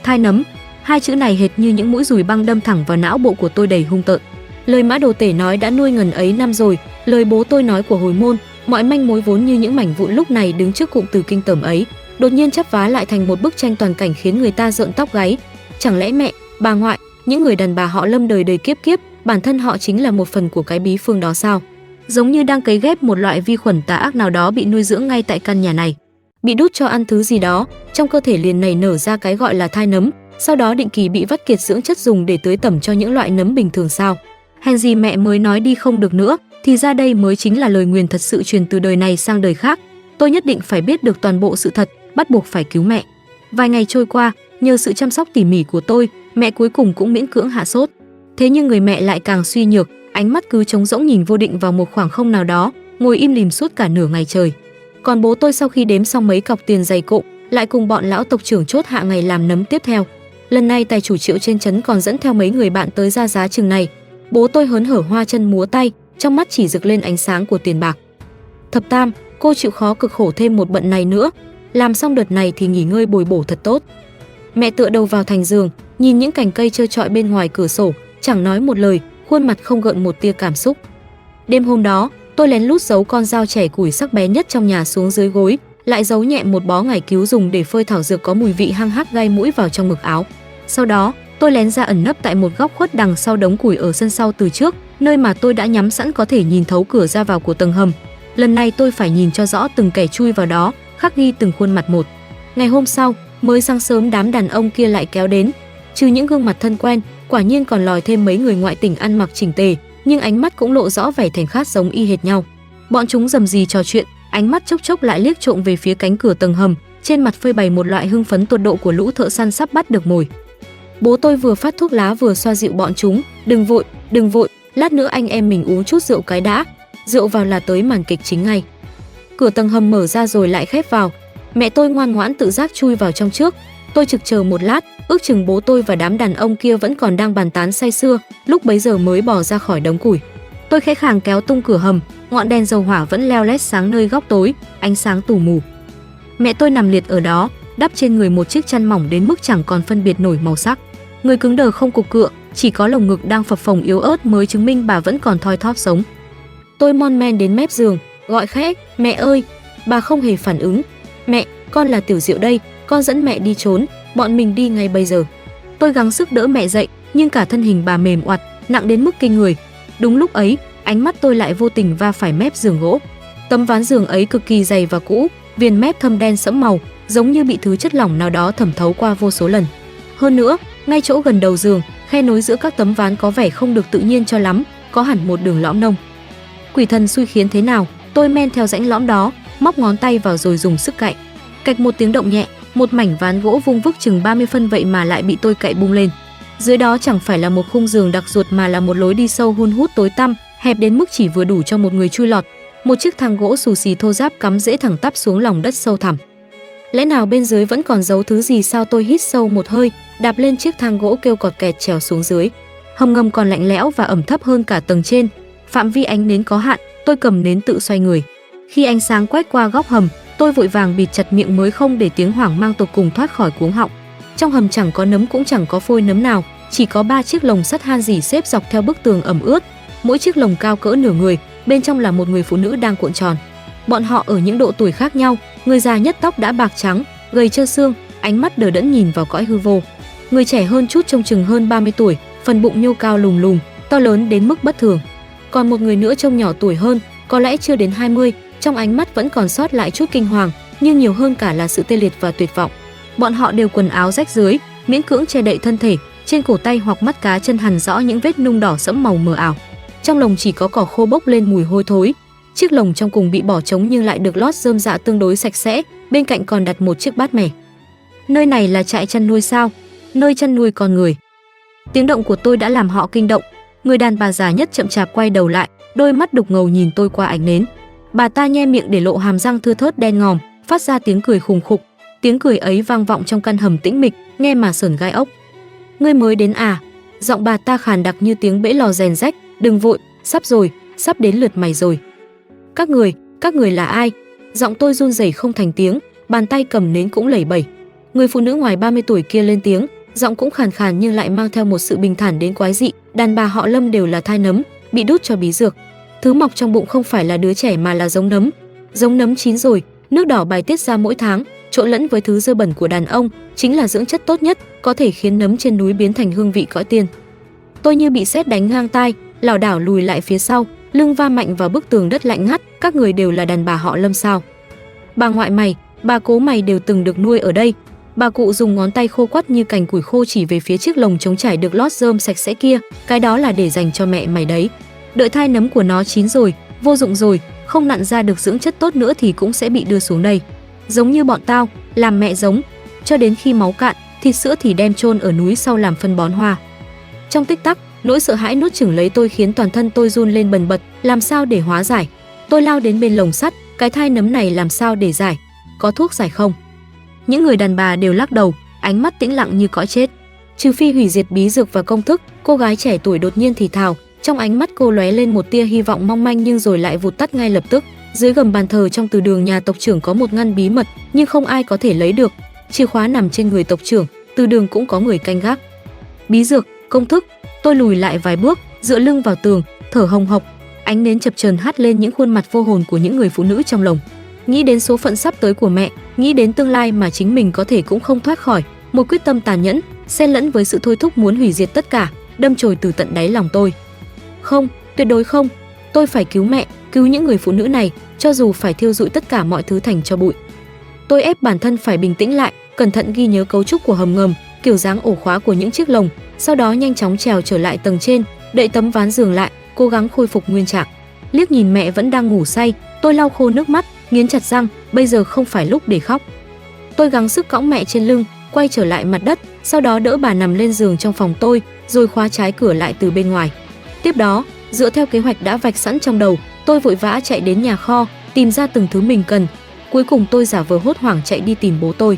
Thai nấm, hai chữ này hệt như những mũi dùi băng đâm thẳng vào não bộ của tôi đầy hung tợn. Lời Mã Đồ Tể nói đã nuôi ngần ấy năm rồi, lời bố tôi nói của hồi môn, mọi manh mối vốn như những mảnh vụn lúc này đứng trước cụm từ kinh tởm ấy, đột nhiên chắp vá lại thành một bức tranh toàn cảnh khiến người ta rợn tóc gáy. Chẳng lẽ mẹ, bà ngoại, những người đàn bà họ Lâm đời đời kiếp kiếp, bản thân họ chính là một phần của cái bí phương đó sao? Giống như đang cấy ghép một loại vi khuẩn tà ác nào đó bị nuôi dưỡng ngay tại căn nhà này. Bị đút cho ăn thứ gì đó, trong cơ thể liền nảy nở ra cái gọi là thai nấm, sau đó định kỳ bị vắt kiệt dưỡng chất dùng để tưới tẩm cho những loại nấm bình thường sao? Hèn gì mẹ mới nói đi không được nữa, thì ra đây mới chính là lời nguyền thật sự truyền từ đời này sang đời khác. Tôi nhất định phải biết được toàn bộ sự thật, bắt buộc phải cứu mẹ. Vài ngày trôi qua, nhờ sự chăm sóc tỉ mỉ của tôi, mẹ cuối cùng cũng miễn cưỡng hạ sốt. Thế nhưng người mẹ lại càng suy nhược, ánh mắt cứ trống rỗng nhìn vô định vào một khoảng không nào đó, ngồi im lìm suốt cả nửa ngày trời. Còn bố tôi sau khi đếm xong mấy cọc tiền dày cộm, lại cùng bọn lão tộc trưởng chốt hạ ngày làm nấm tiếp theo. Lần này tài chủ Triệu trên trấn còn dẫn theo mấy người bạn tới ra giá chừng này. Bố tôi hớn hở hoa chân múa tay, trong mắt chỉ rực lên ánh sáng của tiền bạc. Thập Tam, cô chịu khó cực khổ thêm một bận này nữa, làm xong đợt này thì nghỉ ngơi bồi bổ thật tốt. Mẹ tựa đầu vào thành giường, nhìn những cành cây trơ trọi bên ngoài cửa sổ, chẳng nói một lời, khuôn mặt không gợn một tia cảm xúc. Đêm hôm đó, tôi lén lút giấu con dao chẻ củi sắc bé nhất trong nhà xuống dưới gối, lại giấu nhẹ một bó ngải cứu dùng để phơi thảo dược có mùi vị hăng hắc gai mũi vào trong ngực áo. Sau đó, tôi lén ra ẩn nấp tại một góc khuất đằng sau đống củi ở sân sau từ trước, nơi mà tôi đã nhắm sẵn có thể nhìn thấu cửa ra vào của tầng hầm. Lần này tôi phải nhìn cho rõ từng kẻ chui vào đó, khắc ghi từng khuôn mặt một. Ngày hôm sau, mới sáng sớm đám đàn ông kia lại kéo đến, trừ những gương mặt thân quen, quả nhiên còn lòi thêm mấy người ngoại tỉnh ăn mặc chỉnh tề, nhưng ánh mắt cũng lộ rõ vẻ thèm khát giống y hệt nhau. Bọn chúng rầm rì trò chuyện, ánh mắt chốc chốc lại liếc trộm về phía cánh cửa tầng hầm, trên mặt phơi bày một loại hưng phấn tột độ của lũ thợ săn sắp bắt được mồi. Bố tôi vừa phát thuốc lá vừa xoa dịu bọn chúng, đừng vội, lát nữa anh em mình uống chút rượu cái đã. Rượu vào là tới màn kịch chính ngay. Cửa tầng hầm mở ra rồi lại khép vào. Mẹ tôi ngoan ngoãn tự giác chui vào trong trước. Tôi trực chờ một lát, ước chừng bố tôi và đám đàn ông kia vẫn còn đang bàn tán say sưa, lúc bấy giờ mới bò ra khỏi đống củi. Tôi khẽ khàng kéo tung cửa hầm, ngọn đèn dầu hỏa vẫn leo lét sáng nơi góc tối, ánh sáng tù mù. Mẹ tôi nằm liệt ở đó, đắp trên người một chiếc chăn mỏng đến mức chẳng còn phân biệt nổi màu sắc. Người cứng đờ không cục cựa, chỉ có lồng ngực đang phập phồng yếu ớt mới chứng minh bà vẫn còn thoi thóp sống. Tôi mon men đến mép giường, gọi khẽ, mẹ ơi. Bà không hề phản ứng. Mẹ, con là Tiểu Diệu đây, con dẫn mẹ đi trốn, bọn mình đi ngay bây giờ. Tôi gắng sức đỡ mẹ dậy, nhưng cả thân hình bà mềm oặt, nặng đến mức kinh người. Đúng lúc ấy, ánh mắt tôi lại vô tình va phải mép giường gỗ. Tấm ván giường ấy cực kỳ dày và cũ, viền mép thâm đen sẫm màu, giống như bị thứ chất lỏng nào đó thẩm thấu qua vô số lần. Hơn nữa, ngay chỗ gần đầu giường, khe nối giữa các tấm ván có vẻ không được tự nhiên cho lắm, có hẳn một đường lõm nông. Quỷ thần xui khiến thế nào, tôi men theo rãnh lõm đó, móc ngón tay vào rồi dùng sức cạy. Cạch một tiếng động nhẹ, một mảnh ván gỗ vung vức chừng 30 phân vậy mà lại bị tôi cạy bung lên. Dưới đó chẳng phải là một khung giường đặc ruột mà là một lối đi sâu hun hút tối tăm, hẹp đến mức chỉ vừa đủ cho một người chui lọt. Một chiếc thang gỗ xù xì thô ráp cắm rễ thẳng tắp xuống lòng đất sâu thẳm. Lẽ nào bên dưới vẫn còn giấu thứ gì sao? Tôi hít sâu một hơi, đạp lên chiếc thang gỗ kêu cọt kẹt trèo xuống dưới. Hầm ngầm còn lạnh lẽo và ẩm thấp hơn cả tầng trên. Phạm vi ánh nến có hạn, tôi cầm nến tự xoay người. Khi ánh sáng quét qua góc hầm, tôi vội vàng bịt chặt miệng mới không để tiếng hoảng mang tột cùng thoát khỏi cuống họng. Trong hầm chẳng có nấm cũng chẳng có phôi nấm nào, chỉ có 3 chiếc lồng sắt han rỉ xếp dọc theo bức tường ẩm ướt. Mỗi chiếc lồng cao cỡ nửa người, bên trong là một người phụ nữ đang cuộn tròn. Bọn họ ở những độ tuổi khác nhau, người già nhất tóc đã bạc trắng, gầy trơ xương, ánh mắt đờ đẫn nhìn vào cõi hư vô. Người trẻ hơn chút trông chừng hơn 30 tuổi, phần bụng nhô cao lùm lùm, to lớn đến mức bất thường. còn một người nữa trông nhỏ tuổi hơn, có lẽ chưa đến 20, trong ánh mắt vẫn còn sót lại chút kinh hoàng, nhưng nhiều hơn cả là sự tê liệt và tuyệt vọng. Bọn họ đều quần áo rách rưới, miễn cưỡng che đậy thân thể, trên cổ tay hoặc mắt cá chân hằn rõ những vết nung đỏ sẫm màu mờ ảo. Trong lồng chỉ có cỏ khô bốc lên mùi hôi thối. Chiếc lồng trong cùng bị bỏ trống nhưng lại được lót rơm rạ tương đối sạch sẽ, bên cạnh còn đặt một chiếc bát mẻ. Nơi này là trại chăn nuôi sao? Nơi chăn nuôi con người. Tiếng động của tôi đã làm họ kinh động. Người đàn bà già nhất chậm chạp quay đầu lại, đôi mắt đục ngầu nhìn tôi qua ánh nến. Bà ta nhe miệng để lộ hàm răng thưa thớt đen ngòm, phát ra tiếng cười khùng khục. Tiếng cười ấy vang vọng trong căn hầm tĩnh mịch, nghe mà sởn gai ốc. Ngươi mới đến à? Giọng bà ta khàn đặc như tiếng bể lò rèn rách. Đừng vội, sắp rồi, sắp đến lượt mày rồi. Các người là ai? Giọng tôi run rẩy không thành tiếng, bàn tay cầm nến cũng lẩy bẩy. Người phụ nữ ngoài 30 tuổi kia lên tiếng, giọng cũng khàn khàn nhưng lại mang theo một sự bình thản đến quái dị. Đàn bà họ Lâm đều là thai nấm, bị đút cho bí dược. Thứ mọc trong bụng không phải là đứa trẻ mà là giống nấm. Giống nấm chín rồi, nước đỏ bài tiết ra mỗi tháng, trộn lẫn với thứ dơ bẩn của đàn ông, chính là dưỡng chất tốt nhất, có thể khiến nấm trên núi biến thành hương vị cõi tiên. Tôi như bị sét đánh ngang tai, lảo đảo lùi lại phía sau, lưng va mạnh vào bức tường đất lạnh ngắt. Các người đều là đàn bà họ Lâm sao? Bà ngoại mày, bà cố mày đều từng được nuôi ở đây. Bà cụ dùng ngón tay khô quắt như cành củi khô chỉ về phía chiếc lồng trống trải được lót rơm sạch sẽ kia. Cái đó là để dành cho mẹ mày đấy. Đợi thai nấm của nó chín rồi, vô dụng rồi, không nặn ra được dưỡng chất tốt nữa thì cũng sẽ bị đưa xuống đây. Giống như bọn tao, làm mẹ giống, cho đến khi máu cạn, thịt sữa thì đem chôn ở núi sau làm phân bón hoa. Trong tích tắc, nỗi sợ hãi nuốt chửng lấy tôi khiến toàn thân tôi run lên bần bật. Làm sao để hóa giải? Tôi lao đến bên lồng sắt, cái thai nấm này làm sao để giải? Có thuốc giải không? Những người đàn bà đều lắc đầu, ánh mắt tĩnh lặng như cõi chết. Trừ phi hủy diệt bí dược và công thức, cô gái trẻ tuổi đột nhiên thì thào, trong ánh mắt cô lóe lên một tia hy vọng mong manh nhưng rồi lại vụt tắt ngay lập tức. Dưới gầm bàn thờ trong từ đường nhà tộc trưởng có một ngăn bí mật, nhưng không ai có thể lấy được. Chìa khóa nằm trên người tộc trưởng, từ đường cũng có người canh gác. Bí dược, công thức. Tôi lùi lại vài bước, dựa lưng vào tường, thở hồng hộc. Ánh nến chập chờn hắt lên những khuôn mặt vô hồn của những người phụ nữ trong lồng. Nghĩ đến số phận sắp tới của mẹ, nghĩ đến tương lai mà chính mình có thể cũng không thoát khỏi, một quyết tâm tàn nhẫn xen lẫn với sự thôi thúc muốn hủy diệt tất cả, đâm chồi từ tận đáy lòng tôi. Không, tuyệt đối không, tôi phải cứu mẹ, cứu những người phụ nữ này, cho dù phải thiêu rụi tất cả mọi thứ thành tro bụi. Tôi ép bản thân phải bình tĩnh lại, cẩn thận ghi nhớ cấu trúc của hầm ngầm, kiểu dáng ổ khóa của những chiếc lồng, sau đó nhanh chóng trèo trở lại tầng trên, đậy tấm ván giường lại, cố gắng khôi phục nguyên trạng. Liếc nhìn mẹ vẫn đang ngủ say, tôi lau khô nước mắt, nghiến chặt răng, bây giờ không phải lúc để khóc. Tôi gắng sức cõng mẹ trên lưng, quay trở lại mặt đất, sau đó đỡ bà nằm lên giường trong phòng tôi, rồi khóa trái cửa lại từ bên ngoài. Tiếp đó, dựa theo kế hoạch đã vạch sẵn trong đầu, tôi vội vã chạy đến nhà kho, tìm ra từng thứ mình cần. Cuối cùng tôi giả vờ hốt hoảng chạy đi tìm bố tôi.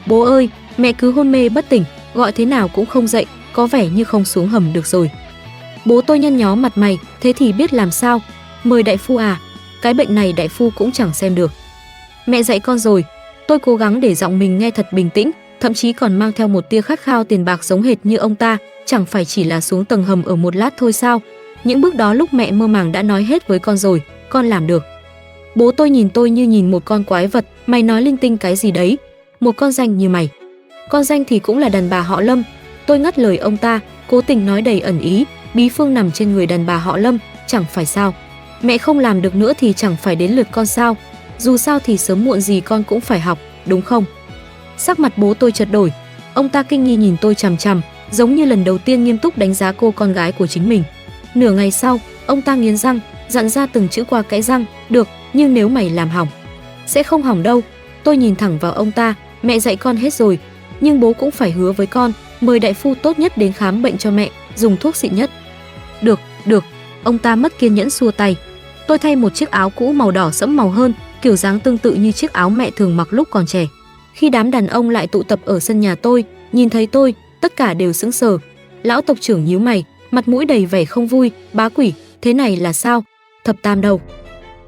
Bố ơi, mẹ cứ hôn mê bất tỉnh, gọi thế nào cũng không dậy, có vẻ như không xuống hầm được rồi. Bố tôi nhăn nhó mặt mày, thế thì biết làm sao? Mời đại phu à? Cái bệnh này đại phu cũng chẳng xem được. Mẹ dạy con rồi. Tôi cố gắng để giọng mình nghe thật bình tĩnh, thậm chí còn mang theo một tia khát khao tiền bạc giống hệt như ông ta. Chẳng phải chỉ là xuống tầng hầm ở một lát thôi sao? Những bước đó lúc mẹ mơ màng đã nói hết với con rồi, con làm được. Bố tôi như nhìn một con quái vật. Mày nói linh tinh cái gì đấy? Một con danh như mày. Con danh thì cũng là đàn bà họ Lâm. Tôi ngắt lời ông ta, cố tình nói đầy ẩn ý. Bí phương nằm trên người đàn bà họ Lâm, chẳng phải sao? Mẹ không làm được nữa thì chẳng phải đến lượt con sao? Dù sao thì sớm muộn gì con cũng phải học, đúng không? Sắc mặt bố tôi chợt đổi. Ông ta kinh nghi nhìn tôi chằm chằm, giống như lần đầu tiên nghiêm túc đánh giá cô con gái của chính mình. Nửa ngày sau, ông ta nghiến răng, dặn ra từng chữ qua kẽ răng, được, nhưng nếu mày làm hỏng. Sẽ không hỏng đâu. Tôi nhìn thẳng vào ông ta, mẹ dạy con hết rồi, nhưng bố cũng phải hứa với con, mời đại phu tốt nhất đến khám bệnh cho mẹ, dùng thuốc xịn nhất. Được, ông ta mất kiên nhẫn xua tay. Tôi thay một chiếc áo cũ màu đỏ sẫm màu hơn, kiểu dáng tương tự như chiếc áo mẹ thường mặc lúc còn trẻ. Khi đám đàn ông lại tụ tập ở sân nhà tôi, nhìn thấy tôi, tất cả đều sững sờ. Lão tộc trưởng nhíu mày, mặt mũi đầy vẻ không vui, bá quỷ, thế này là sao? Thập Tam đâu?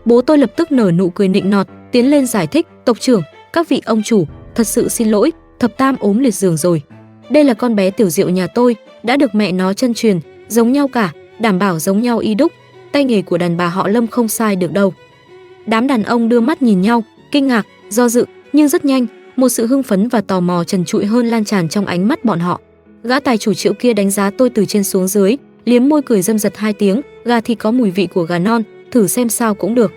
Bố tôi lập tức nở nụ cười nịnh nọt, tiến lên giải thích, tộc trưởng, các vị ông chủ, thật sự xin lỗi, Thập Tam ốm liệt giường rồi. Đây là con bé Tiểu Diệu nhà tôi, đã được mẹ nó chân truyền, giống nhau cả, đảm bảo giống nhau y đúc, tay nghề của đàn bà họ Lâm không sai được đâu. Đám đàn ông đưa mắt nhìn nhau, kinh ngạc, do dự, nhưng rất nhanh, một sự hưng phấn và tò mò trần trụi hơn lan tràn trong ánh mắt bọn họ. Gã tài chủ Triệu kia đánh giá tôi từ trên xuống dưới, liếm môi cười dâm dật 2 tiếng, gà thịt có mùi vị của gà non, thử xem sao cũng được.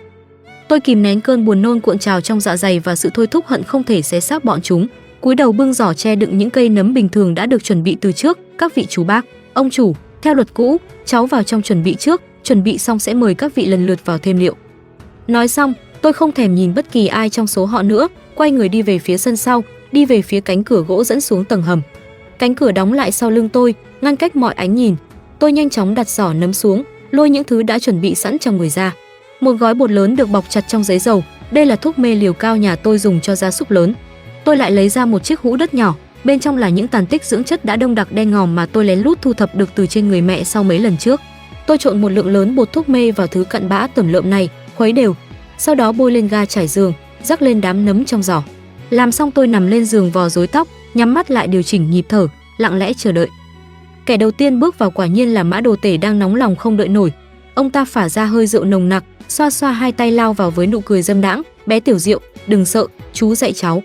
Tôi kìm nén cơn buồn nôn cuộn trào trong dạ dày và sự thôi thúc hận không thể xé xác bọn chúng. Cúi đầu bưng giỏ che đựng những cây nấm bình thường đã được chuẩn bị từ trước. Các vị chú bác, ông chủ, theo luật cũ, cháu vào trong chuẩn bị trước, chuẩn bị xong sẽ mời các vị lần lượt vào thêm liệu. Nói xong, tôi không thèm nhìn bất kỳ ai trong số họ nữa, quay người đi về phía sân sau, đi về phía cánh cửa gỗ dẫn xuống tầng hầm. Cánh cửa đóng lại sau lưng tôi, ngăn cách mọi ánh nhìn. Tôi nhanh chóng đặt giỏ nấm xuống, lôi những thứ đã chuẩn bị sẵn trong người ra. Một gói bột lớn được bọc chặt trong giấy dầu, đây là thuốc mê liều cao nhà tôi dùng cho gia súc lớn. Tôi lại lấy ra một chiếc hũ đất nhỏ, bên trong là những tàn tích dưỡng chất đã đông đặc đen ngòm mà tôi lén lút thu thập được từ trên người mẹ sau mấy lần trước. Tôi trộn một lượng lớn bột thuốc mê vào thứ cặn bã tẩm lợm này, khuấy đều, sau đó bôi lên ga trải giường, rắc lên đám nấm trong giỏ. Làm xong tôi nằm lên giường vò rối tóc, nhắm mắt lại điều chỉnh nhịp thở, lặng lẽ chờ đợi. Kẻ đầu tiên bước vào quả nhiên là Mã Đồ Tể đang nóng lòng không đợi nổi. Ông ta phả ra hơi rượu nồng nặc, xoa xoa hai tay lao vào với nụ cười dâm đãng. Bé Tiểu Diệu, đừng sợ, chú dạy cháu.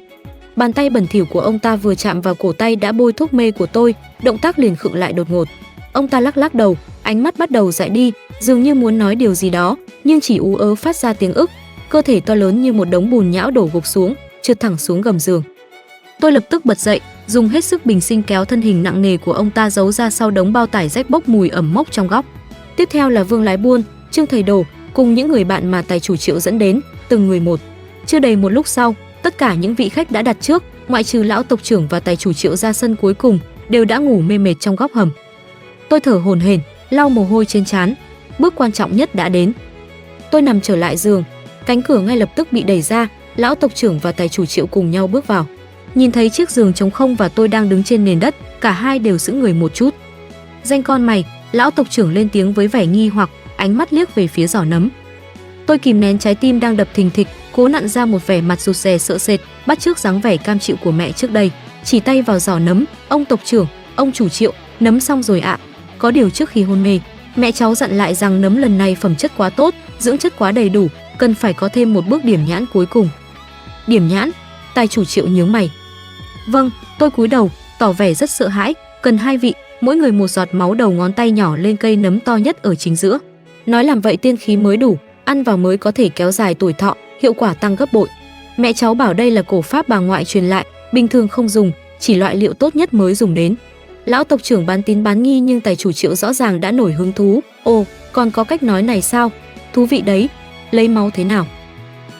Bàn tay bẩn thỉu của ông ta vừa chạm vào cổ tay đã bôi thuốc mê của tôi, động tác liền khựng lại đột ngột. Ông ta lắc lắc đầu, ánh mắt bắt đầu dại đi, dường như muốn nói điều gì đó, nhưng chỉ ú ớ phát ra tiếng ức. Cơ thể to lớn như một đống bùn nhão đổ gục xuống, trượt thẳng xuống gầm giường. Tôi lập tức bật dậy, dùng hết sức bình sinh kéo thân hình nặng nề của ông ta giấu ra sau đống bao tải rách bốc mùi ẩm mốc trong góc. Tiếp theo là Vương Lái Buôn, Trương Thầy Đồ cùng những người bạn mà tài chủ Triệu dẫn đến, từng người một. Chưa đầy một lúc sau, tất cả những vị khách đã đặt trước, ngoại trừ lão tộc trưởng và tài chủ Triệu ra sân cuối cùng, đều đã ngủ mê mệt trong góc hầm. Tôi thở hổn hển, lau mồ hôi trên trán. Bước quan trọng nhất đã đến. Tôi nằm trở lại giường, cánh cửa ngay lập tức bị đẩy ra, lão tộc trưởng và tài chủ Triệu cùng nhau bước vào. Nhìn thấy chiếc giường trống không và tôi đang đứng trên nền đất, cả hai đều sững người một chút. Danh con mày, lão tộc trưởng lên tiếng với vẻ nghi hoặc, ánh mắt liếc về phía giỏ nấm. Tôi kìm nén trái tim đang đập thình thịch, cố nặn ra một vẻ mặt rụt rè sợ sệt, bắt chước dáng vẻ cam chịu của mẹ trước đây, chỉ tay vào giỏ nấm. Ông tộc trưởng, ông chủ Triệu, nấm xong rồi ạ. Có điều trước khi hôn mê, mẹ cháu dặn lại rằng nấm lần này phẩm chất quá tốt, dưỡng chất quá đầy đủ, cần phải có thêm một bước điểm nhãn cuối cùng. Điểm nhãn? Tài chủ Triệu nhướng mày. Vâng, tôi cúi đầu, tỏ vẻ rất sợ hãi. Cần hai vị, mỗi người một giọt máu đầu ngón tay nhỏ lên cây nấm to nhất ở chính giữa. Nói làm vậy tiên khí mới đủ, ăn vào mới có thể kéo dài tuổi thọ, hiệu quả tăng gấp bội. Mẹ cháu bảo đây là cổ pháp bà ngoại truyền lại, bình thường không dùng, chỉ loại liệu tốt nhất mới dùng đến. Lão tộc trưởng bán tín bán nghi nhưng tài chủ Triệu rõ ràng đã nổi hứng thú. Ồ, còn có cách nói này sao? Thú vị đấy. Lấy máu thế nào?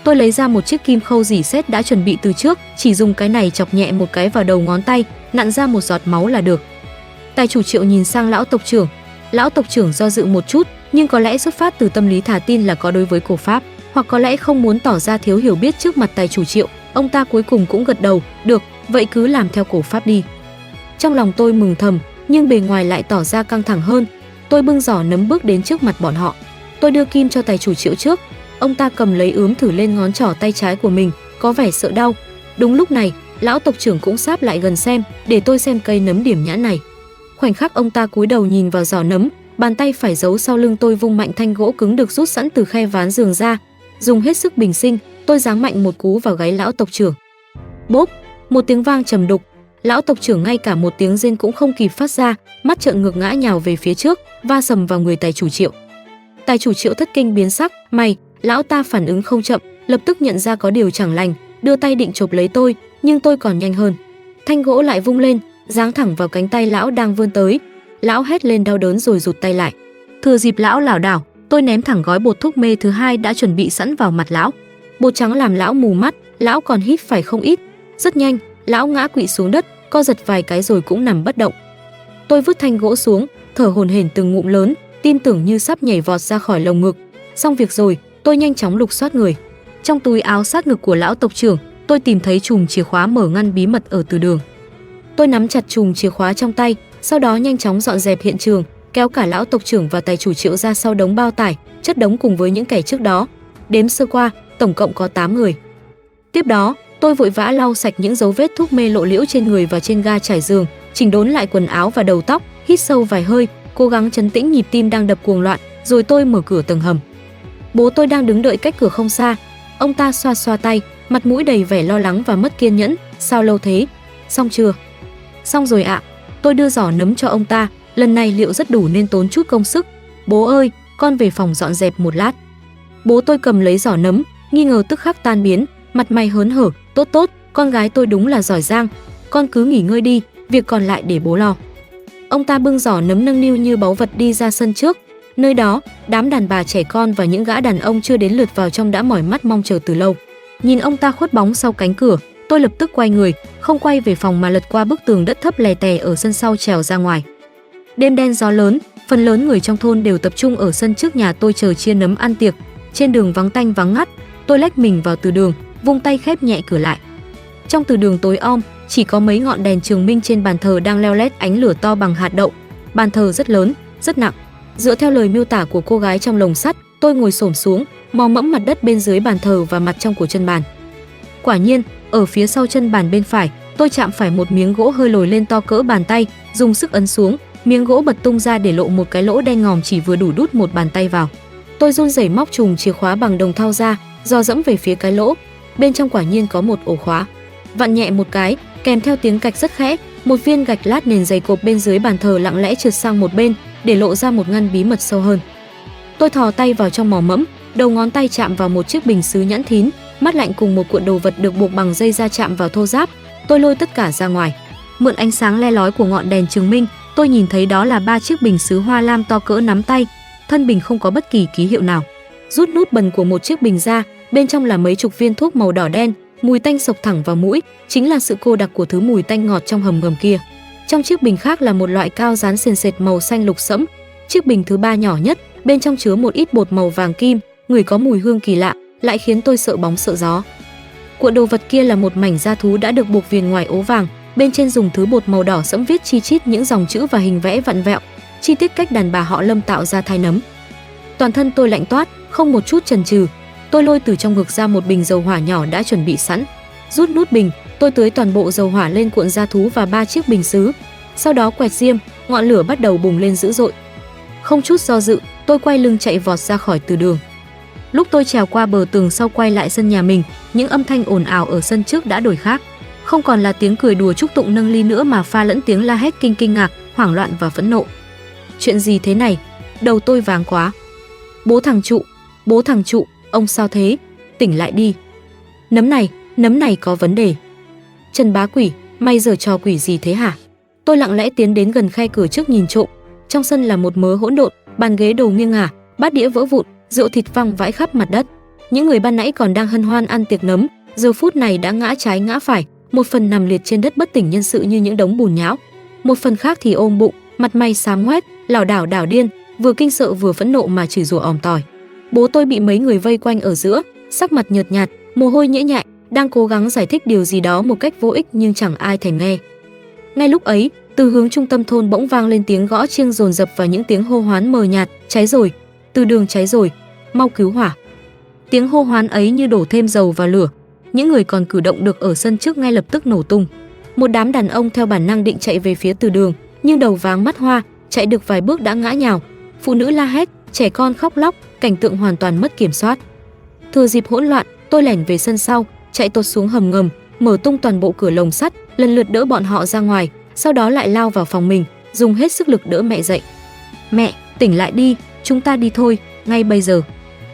Tôi lấy ra một chiếc kim khâu rỉ sét đã chuẩn bị từ trước, chỉ dùng cái này chọc nhẹ một cái vào đầu ngón tay, nặn ra một giọt máu là được. Tài chủ Triệu nhìn sang lão tộc trưởng. Lão tộc trưởng do dự một chút, nhưng có lẽ xuất phát từ tâm lý thà tin là có đối với cổ pháp, hoặc có lẽ không muốn tỏ ra thiếu hiểu biết trước mặt tài chủ Triệu. Ông ta cuối cùng cũng gật đầu, được, vậy cứ làm theo cổ pháp đi. Trong lòng tôi mừng thầm, nhưng bề ngoài lại tỏ ra căng thẳng hơn. Tôi bưng giỏ nấm bước đến trước mặt bọn họ. Tôi đưa kim cho tài chủ Triệu trước. Ông ta cầm lấy ướm thử lên ngón trỏ tay trái của mình, có vẻ sợ đau. Đúng lúc này, lão tộc trưởng cũng sáp lại gần xem, để tôi xem cây nấm điểm nhãn này. Khoảnh khắc ông ta cúi đầu nhìn vào giỏ nấm, bàn tay phải giấu sau lưng tôi vung mạnh thanh gỗ cứng được rút sẵn từ khe ván giường ra. Dùng hết sức bình sinh, tôi giáng mạnh một cú vào gáy lão tộc trưởng. Bốp, một tiếng vang trầm đục. Lão tộc trưởng ngay cả một tiếng rên cũng không kịp phát ra, mắt trợn ngược ngã nhào về phía trước, va sầm vào người tài chủ Triệu. Tài chủ Triệu thất kinh biến sắc, mày, lão ta phản ứng không chậm, lập tức nhận ra có điều chẳng lành, đưa tay định chộp lấy tôi, nhưng tôi còn nhanh hơn. Thanh gỗ lại vung lên, giáng thẳng vào cánh tay lão đang vươn tới. Lão hét lên đau đớn rồi rụt tay lại. Thừa dịp lão lảo đảo, tôi ném thẳng gói bột thuốc mê thứ hai đã chuẩn bị sẵn vào mặt lão. Bột trắng làm lão mù mắt, lão còn hít phải không ít. Rất nhanh, lão ngã quỵ xuống đất, co giật vài cái rồi cũng nằm bất động. Tôi vứt thanh gỗ xuống, thở hổn hển từng ngụm lớn, tim tưởng như sắp nhảy vọt ra khỏi lồng ngực. Xong việc rồi, tôi nhanh chóng lục soát người. Trong túi áo sát ngực của lão tộc trưởng, tôi tìm thấy chùm chìa khóa mở ngăn bí mật ở từ đường. Tôi nắm chặt chùm chìa khóa trong tay, sau đó nhanh chóng dọn dẹp hiện trường, kéo cả lão tộc trưởng và tài chủ Triệu ra sau đống bao tải, chất đống cùng với những kẻ trước đó. Đếm sơ qua, tổng cộng có 8 người. Tiếp đó, tôi vội vã lau sạch những dấu vết thuốc mê lộ liễu trên người và trên ga trải giường, chỉnh đốn lại quần áo và đầu tóc, hít sâu vài hơi, cố gắng trấn tĩnh nhịp tim đang đập cuồng loạn, rồi tôi mở cửa tầng hầm. Bố tôi đang đứng đợi cách cửa không xa. Ông ta xoa xoa tay, mặt mũi đầy vẻ lo lắng và mất kiên nhẫn. Sao lâu thế? Xong chưa? Xong rồi ạ. Tôi đưa giỏ nấm cho ông ta, lần này liệu rất đủ nên tốn chút công sức. Bố ơi, con về phòng dọn dẹp một lát. Bố tôi cầm lấy giỏ nấm, nghi ngờ tức khắc tan biến, mặt mày hớn hở, tốt tốt, con gái tôi đúng là giỏi giang, con cứ nghỉ ngơi đi, việc còn lại để bố lo. Ông ta bưng giỏ nấm nâng niu như báu vật đi ra sân trước. Nơi đó, đám đàn bà trẻ con và những gã đàn ông chưa đến lượt vào trong đã mỏi mắt mong chờ từ lâu. Nhìn ông ta khuất bóng sau cánh cửa, tôi lập tức quay người, không quay về phòng mà lật qua bức tường đất thấp lè tè ở sân sau trèo ra ngoài. Đêm đen gió lớn, phần lớn người trong thôn đều tập trung ở sân trước nhà tôi chờ chia nấm ăn tiệc. Trên đường vắng tanh vắng ngắt, tôi lách mình vào từ đường, vung tay khép nhẹ cửa lại. Trong từ đường tối om, chỉ có mấy ngọn đèn trường minh trên bàn thờ đang leo lét ánh lửa to bằng hạt đậu. Bàn thờ rất lớn, rất nặng. Dựa theo lời miêu tả của cô gái trong lồng sắt, tôi ngồi xổm xuống, mò mẫm mặt đất bên dưới bàn thờ và mặt trong của chân bàn. Quả nhiên, ở phía sau chân bàn bên phải, tôi chạm phải một miếng gỗ hơi lồi lên to cỡ bàn tay, dùng sức ấn xuống, miếng gỗ bật tung ra để lộ một cái lỗ đen ngòm chỉ vừa đủ đút một bàn tay vào. Tôi run rẩy móc chùm chìa khóa bằng đồng thau ra, dò dẫm về phía cái lỗ. Bên trong quả nhiên có một ổ khóa. Vặn nhẹ một cái, kèm theo tiếng cạch rất khẽ, một viên gạch lát nền dày cộp bên dưới bàn thờ lặng lẽ trượt sang một bên, để lộ ra một ngăn bí mật sâu hơn. Tôi thò tay vào trong mò mẫm, đầu ngón tay chạm vào một chiếc bình sứ nhẵn thín, mắt lạnh cùng một cuộn đồ vật được buộc bằng dây da chạm vào thô ráp. Tôi lôi tất cả ra ngoài. Mượn ánh sáng le lói của ngọn đèn trường minh, tôi nhìn thấy đó là 3 chiếc bình sứ hoa lam to cỡ nắm tay, thân bình không có bất kỳ ký hiệu nào. Rút nút bần của một chiếc bình ra, bên trong là mấy chục viên thuốc màu đỏ đen, mùi tanh xộc thẳng vào mũi, chính là sự cô đặc của thứ mùi tanh ngọt trong hầm ngầm kia. Trong chiếc bình khác là một loại cao dán sền sệt màu xanh lục sẫm. Chiếc bình thứ 3 nhỏ nhất, bên trong chứa một ít bột màu vàng kim, ngửi có mùi hương kỳ lạ, lại khiến tôi sợ bóng sợ gió. Cuộn đồ vật kia là một mảnh da thú đã được buộc viền ngoài ố vàng, bên trên dùng thứ bột màu đỏ sẫm viết chi chít những dòng chữ và hình vẽ vặn vẹo, chi tiết cách đàn bà họ Lâm tạo ra thai nấm. Toàn thân tôi lạnh toát, không một chút chần chừ, tôi lôi từ trong ngực ra một bình dầu hỏa nhỏ đã chuẩn bị sẵn. Rút nút bình, tôi tưới toàn bộ dầu hỏa lên cuộn da thú và 3 chiếc bình sứ. Sau đó quẹt diêm, ngọn lửa bắt đầu bùng lên dữ dội. Không chút do dự, tôi quay lưng chạy vọt ra khỏi từ đường. Lúc tôi trèo qua bờ tường sau quay lại sân nhà mình, những âm thanh ồn ào ở sân trước đã đổi khác. Không còn là tiếng cười đùa chúc tụng nâng ly nữa mà pha lẫn tiếng la hét kinh ngạc, hoảng loạn và phẫn nộ. Chuyện gì thế này? Đầu tôi váng quá. Bố thằng trụ, ông sao thế? Tỉnh lại đi. Nấm này có vấn đề. Trần bá quỷ, mày giở trò quỷ gì thế hả? Tôi lặng lẽ tiến đến gần khe cửa trước nhìn trộm. Trong sân là một mớ hỗn độn, bàn ghế đồ nghiêng ngả, bát đĩa vỡ vụn, rượu thịt văng vãi khắp mặt đất. Những người ban nãy còn đang hân hoan ăn tiệc nấm, giờ phút này đã ngã trái ngã phải, một phần nằm liệt trên đất bất tỉnh nhân sự như những đống bùn nhão, một phần khác thì ôm bụng, mặt mày xám ngoét, lảo đảo đảo điên, vừa kinh sợ vừa phẫn nộ mà chửi rủa òm tỏi. Bố tôi bị mấy người vây quanh ở giữa, sắc mặt nhợt nhạt, mồ hôi nhễ nhại, đang cố gắng giải thích điều gì đó một cách vô ích nhưng chẳng ai thèm nghe. Ngay lúc ấy, từ hướng trung tâm thôn bỗng vang lên tiếng gõ chiêng dồn dập và những tiếng hô hoán mờ nhạt, cháy rồi, từ đường cháy rồi, mau cứu hỏa. Tiếng hô hoán ấy như đổ thêm dầu vào lửa. Những người còn cử động được ở sân trước ngay lập tức nổ tung. Một đám đàn ông theo bản năng định chạy về phía từ đường, nhưng đầu váng mắt hoa, chạy được vài bước đã ngã nhào. Phụ nữ la hét, trẻ con khóc lóc, cảnh tượng hoàn toàn mất kiểm soát. Thừa dịp hỗn loạn, tôi lẻn về sân sau, chạy tột xuống hầm ngầm, mở tung toàn bộ cửa lồng sắt, lần lượt đỡ bọn họ ra ngoài, sau đó lại lao vào phòng mình, dùng hết sức lực đỡ mẹ dậy. Mẹ, tỉnh lại đi, chúng ta đi thôi, ngay bây giờ.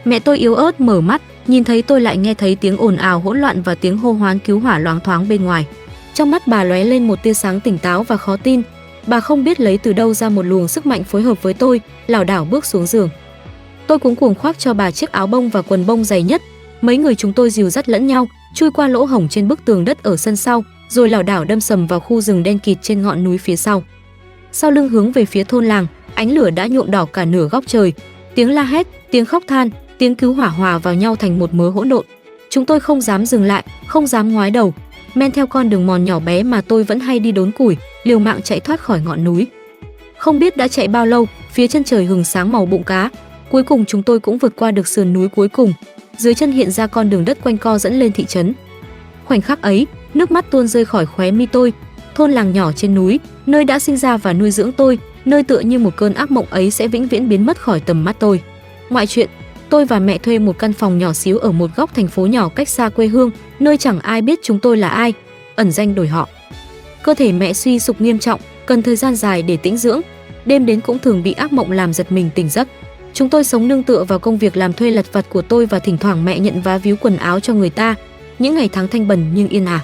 Mẹ tôi yếu ớt mở mắt, nhìn thấy tôi lại nghe thấy tiếng ồn ào hỗn loạn và tiếng hô hoán cứu hỏa loáng thoáng bên ngoài. Trong mắt bà lóe lên một tia sáng tỉnh táo và khó tin. Bà không biết lấy từ đâu ra một luồng sức mạnh phối hợp với tôi, lảo đảo bước xuống giường. Tôi cuống cuồng khoác cho bà chiếc áo bông và quần bông dày nhất. Mấy người chúng tôi dìu dắt lẫn nhau, chui qua lỗ hổng trên bức tường đất ở sân sau, rồi lảo đảo đâm sầm vào khu rừng đen kịt trên ngọn núi phía sau. Sau lưng hướng về phía thôn làng, ánh lửa đã nhuộm đỏ cả nửa góc trời. Tiếng la hét, tiếng khóc than, tiếng cứu hỏa hòa vào nhau thành một mớ hỗn độn. Chúng tôi không dám dừng lại, không dám ngoái đầu, men theo con đường mòn nhỏ bé mà tôi vẫn hay đi đốn củi, liều mạng chạy thoát khỏi ngọn núi. Không biết đã chạy bao lâu, phía chân trời hừng sáng màu bụng cá. Cuối cùng chúng tôi cũng vượt qua được sườn núi cuối cùng. Dưới chân hiện ra con đường đất quanh co dẫn lên thị trấn. Khoảnh khắc ấy, nước mắt tuôn rơi khỏi khóe mi tôi. Thôn làng nhỏ trên núi, nơi đã sinh ra và nuôi dưỡng tôi, nơi tựa như một cơn ác mộng ấy sẽ vĩnh viễn biến mất khỏi tầm mắt tôi. Ngoại chuyện, tôi và mẹ thuê một căn phòng nhỏ xíu ở một góc thành phố nhỏ cách xa quê hương, nơi chẳng ai biết chúng tôi là ai, ẩn danh đổi họ. Cơ thể mẹ suy sụp nghiêm trọng, cần thời gian dài để tĩnh dưỡng, đêm đến cũng thường bị ác mộng làm giật mình tỉnh giấc. Chúng tôi sống nương tựa vào công việc làm thuê lặt vặt của tôi và thỉnh thoảng mẹ nhận vá víu quần áo cho người ta. Những ngày tháng thanh bần nhưng yên ả.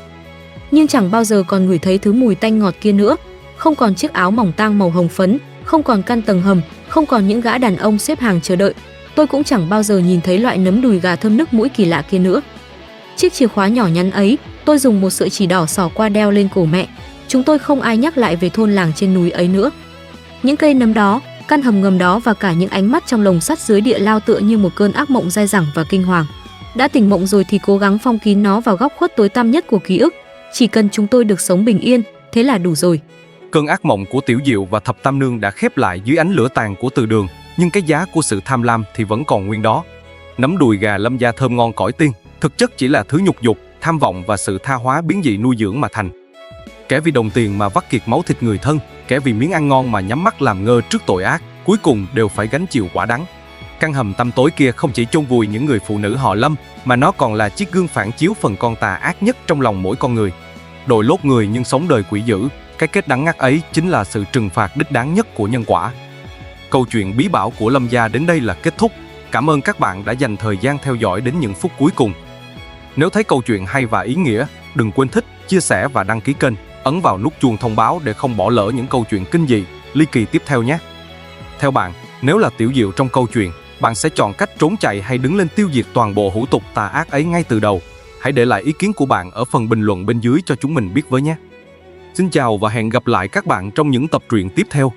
Nhưng chẳng bao giờ còn ngửi thấy thứ mùi tanh ngọt kia nữa. Không còn chiếc áo mỏng tang màu hồng phấn, không còn căn tầng hầm, không còn những gã đàn ông xếp hàng chờ đợi. Tôi cũng chẳng bao giờ nhìn thấy loại nấm đùi gà thơm nức mũi kỳ lạ kia nữa. Chiếc chìa khóa nhỏ nhắn ấy, tôi dùng một sợi chỉ đỏ xỏ qua đeo lên cổ mẹ. Chúng tôi không ai nhắc lại về thôn làng trên núi ấy nữa. Những cây nấm đó, căn hầm ngầm đó và cả những ánh mắt trong lồng sắt dưới địa lao tựa như một cơn ác mộng dai dẳng và kinh hoàng. Đã tỉnh mộng rồi thì cố gắng phong kín nó vào góc khuất tối tăm nhất của ký ức. Chỉ cần chúng tôi được sống bình yên, thế là đủ rồi. Cơn ác mộng của Tiểu Diệu và Thập Tam Nương đã khép lại dưới ánh lửa tàn của Từ Đường, nhưng cái giá của sự tham lam thì vẫn còn nguyên đó. Nấm đùi gà Lâm gia thơm ngon cõi tiên, thực chất chỉ là thứ nhục dục, tham vọng và sự tha hóa biến dị nuôi dưỡng mà thành. Kẻ vì đồng tiền mà vắt kiệt máu thịt người thân, kẻ vì miếng ăn ngon mà nhắm mắt làm ngơ trước tội ác, cuối cùng đều phải gánh chịu quả đắng. Căn hầm tăm tối kia không chỉ chôn vùi những người phụ nữ họ Lâm, mà nó còn là chiếc gương phản chiếu phần con tà ác nhất trong lòng mỗi con người. Đội lốt người nhưng sống đời quỷ dữ, cái kết đắng ngắt ấy chính là sự trừng phạt đích đáng nhất của nhân quả. Câu chuyện bí bảo của Lâm gia đến đây là kết thúc. Cảm ơn các bạn đã dành thời gian theo dõi đến những phút cuối cùng. Nếu thấy câu chuyện hay và ý nghĩa, đừng quên thích, chia sẻ và đăng ký kênh, ấn vào nút chuông thông báo để không bỏ lỡ những câu chuyện kinh dị, ly kỳ tiếp theo nhé. Theo bạn, nếu là Tiểu Diệu trong câu chuyện, bạn sẽ chọn cách trốn chạy hay đứng lên tiêu diệt toàn bộ hủ tục tà ác ấy ngay từ đầu? Hãy để lại ý kiến của bạn ở phần bình luận bên dưới cho chúng mình biết với nhé. Xin chào và hẹn gặp lại các bạn trong những tập truyện tiếp theo.